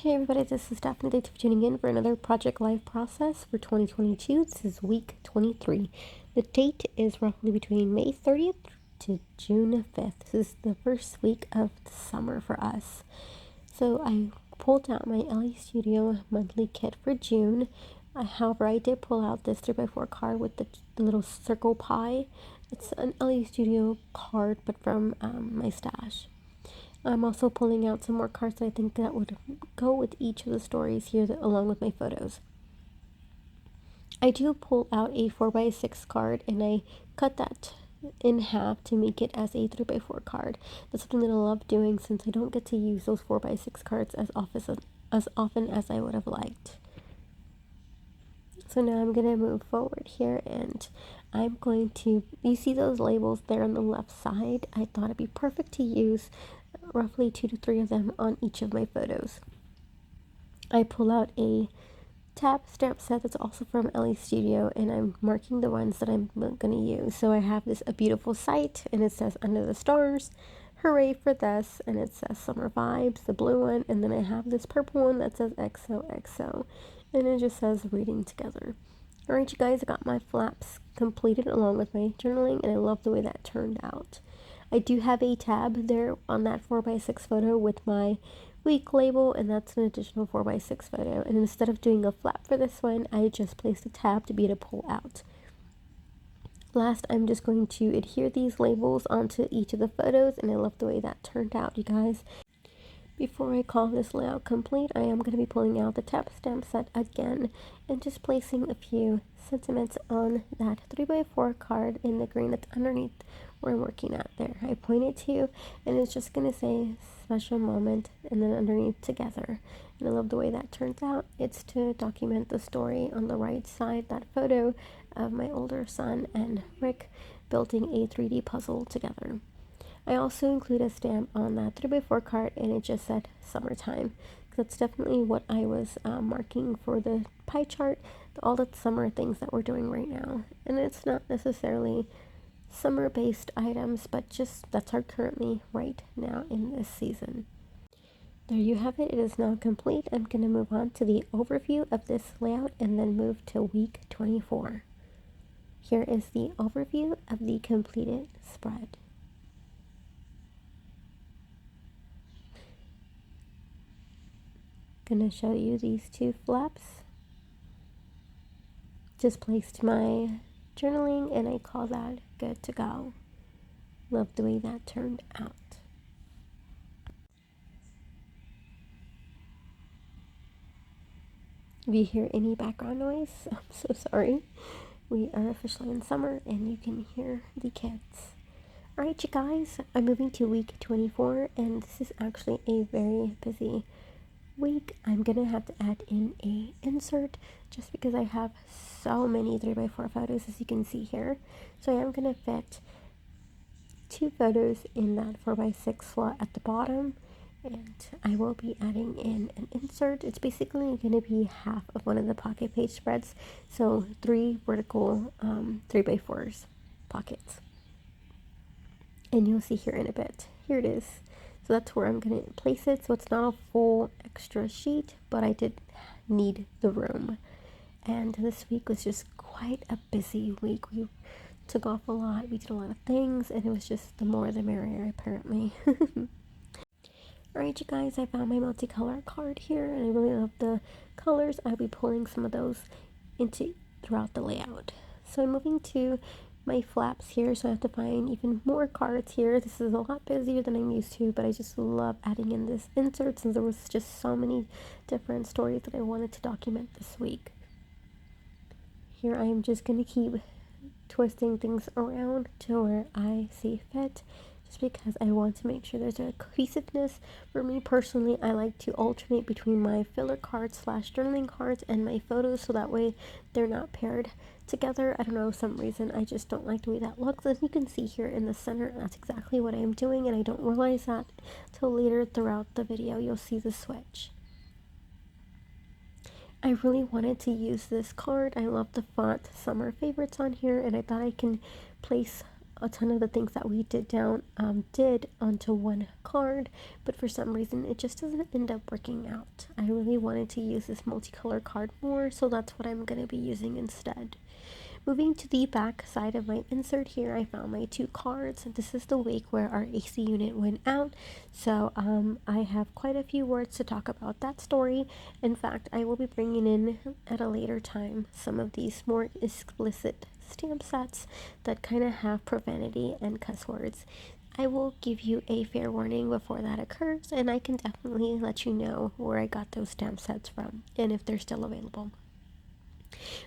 Hey everybody, this is Stephanie. Thanks for tuning in for another Project Life process for 2022. This is week 23. The date is roughly between May 30th to June 5th. This is the first week of the summer for us. So I pulled out my Elle Studio monthly kit for June. However, I did pull out this 3x4 card with the little circle pie. It's an Elle Studio card, but from my stash. I'm also pulling out some more cards that I think that would go with each of the stories here along with my photos. I do pull out a 4x6 card and I cut that in half to make it as a 3x4 card. That's something that I love doing since I don't get to use those 4x6 cards as often as I would have liked. So now I'm going to move forward here and I'm going to, you see those labels there on the left side? I thought it'd be perfect to use roughly 2 to 3 of them on each of my photos. I pull out a tab stamp set that's also from Elle Studio and I'm marking the ones that I'm going to use. So I have a beautiful site and it says Under the Stars, hooray for this, and it says Summer Vibes, the blue one, and then I have this purple one that says XOXO and it just says Reading Together. Alright you guys, I got my flaps completed along with my journaling and I love the way that turned out. I do have a tab there on that 4x6 photo with my week label, and that's an additional 4x6 photo. And instead of doing a flap for this one, I just placed a tab to be able to pull out. Last, I'm just going to adhere these labels onto each of the photos, and I love the way that turned out, you guys. Before I call this layout complete, I am going to be pulling out the tab stamp set again and just placing a few sentiments on that 3x4 card in the green that's underneath where I'm working at there. I point it to and it's just going to say special moment and then underneath together. And I love the way that turns out. It's to document the story on the right side, that photo of my older son and Rick building a 3D puzzle together. I also include a stamp on that 3x4 card and it just said summertime. That's definitely what I was marking for the pie chart, all the summer things that we're doing right now. And it's not necessarily summer based items, but just that's our currently right now in this season. There you have it. It is now complete. I'm going to move on to the overview of this layout and then move to week 24. Here is the overview of the completed spread. Gonna show you these two flaps. Just placed my journaling and I call that good to go. Love the way that turned out. If you hear any background noise, I'm so sorry. We are officially in summer and you can hear the kids. Alright you guys, I'm moving to week 24 and this is actually a very busy week. I'm gonna have to add in a insert just because I have so many 3x4 photos as you can see here. So I am gonna fit 2 photos in that 4x6 slot at the bottom and I will be adding in an insert. It's basically going to be half of one of the pocket page spreads, so 3 vertical 3x4s pockets, and you'll see here in a bit. Here it is. So that's where I'm going to place it. So it's not a full extra sheet, but I did need the room. And this week was just quite a busy week. We took off a lot. We did a lot of things, and it was just the more the merrier, apparently. Alright, you guys, I found my multicolor card here, and I really love the colors. I'll be pulling some of those into throughout the layout. So I'm moving to my flaps here, so I have to find even more cards here. This is a lot busier than I'm used to, but I just love adding in this insert since there was just so many different stories that I wanted to document this week. Here I am just going to keep twisting things around to where I see fit, just because I want to make sure there's a cohesiveness. For me personally, I like to alternate between my filler cards / journaling cards and my photos so that way they're not paired together. I don't know, some reason I just don't like the way that looks. As you can see here in the center, that's exactly what I'm doing, and I don't realize that till later throughout the video. You'll see the switch. I really wanted to use this card. I love the font Summer Favorites on here, and I thought I can place a ton of the things that we did onto one card, but for some reason it just doesn't end up working out. I really wanted to use this multicolor card more, so that's what I'm going to be using instead. Moving to the back side of my insert here, I found my 2 cards. This is the week where our AC unit went out, so I have quite a few words to talk about that story. In fact, I will be bringing in at a later time some of these more explicit stamp sets that kind of have profanity and cuss words. I will give you a fair warning before that occurs, and I can definitely let you know where I got those stamp sets from and if they're still available.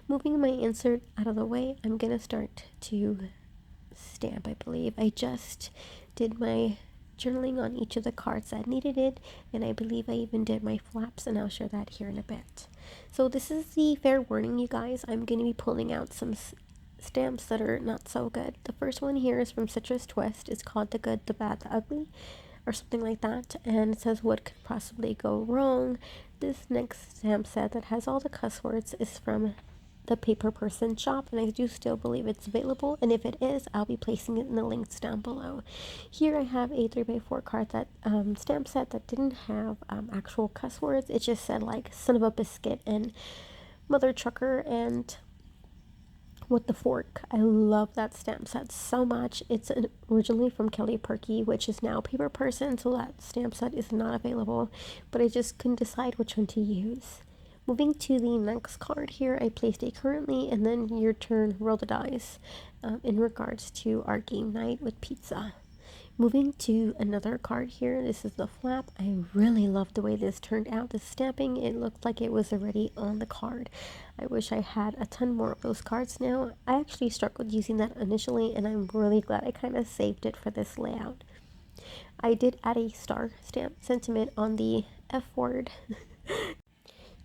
Moving my insert out of the way, I'm gonna start to stamp, I believe. I just did my journaling on each of the cards that needed it, and I believe I even did my flaps, and I'll share that here in a bit. So this is the fair warning, you guys. I'm gonna be pulling out some stamps that are not so good. The first one here is from Citrus Twist. It's called The Good, the Bad, the Ugly, or something like that, and it says what could possibly go wrong. This next stamp set that has all the cuss words is from the Paperperson shop, and I do still believe it's available, and if it is, I'll be placing it in the links down below. Here I have a 3x4 card that stamp set that didn't have actual cuss words. It just said like son of a biscuit and mother trucker and with the fork. I love that stamp set so much. It's originally from Kelly Perky, which is now Paper Person, so that stamp set is not available, but I just couldn't decide which one to use. Moving to the next card here, I placed a currently and then your turn, roll the dice in regards to our game night with pizza. Moving to another card here, this is the flap. I really love the way this turned out. The stamping, it looked like it was already on the card. I wish I had a ton more of those cards now. I actually struggled using that initially, and I'm really glad I kind of saved it for this layout. I did add a star stamp sentiment on the F word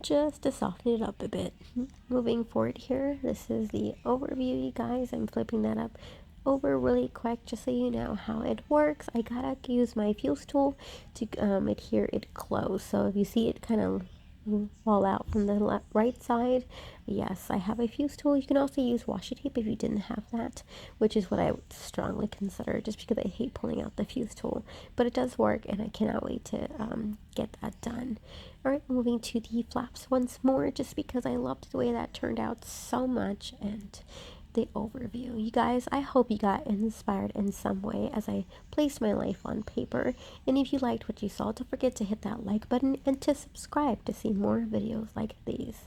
just to soften it up a bit. Moving forward here, this is the overview, you guys. I'm flipping that up over really quick just so you know how it works. I gotta use my fuse tool to adhere it close. So if you see it kind of fall out from the right side, yes, I have a fuse tool. You can also use washi tape if you didn't have that, which is what I would strongly consider, just because I hate pulling out the fuse tool, but it does work, and I cannot wait to get that done. All right, moving to the flaps once more, just because I loved the way that turned out so much, and the overview. You guys, I hope you got inspired in some way as I placed my life on paper. And if you liked what you saw, don't forget to hit that like button and to subscribe to see more videos like these.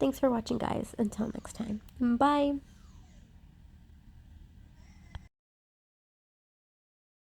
Thanks for watching, guys. Until next time. Bye.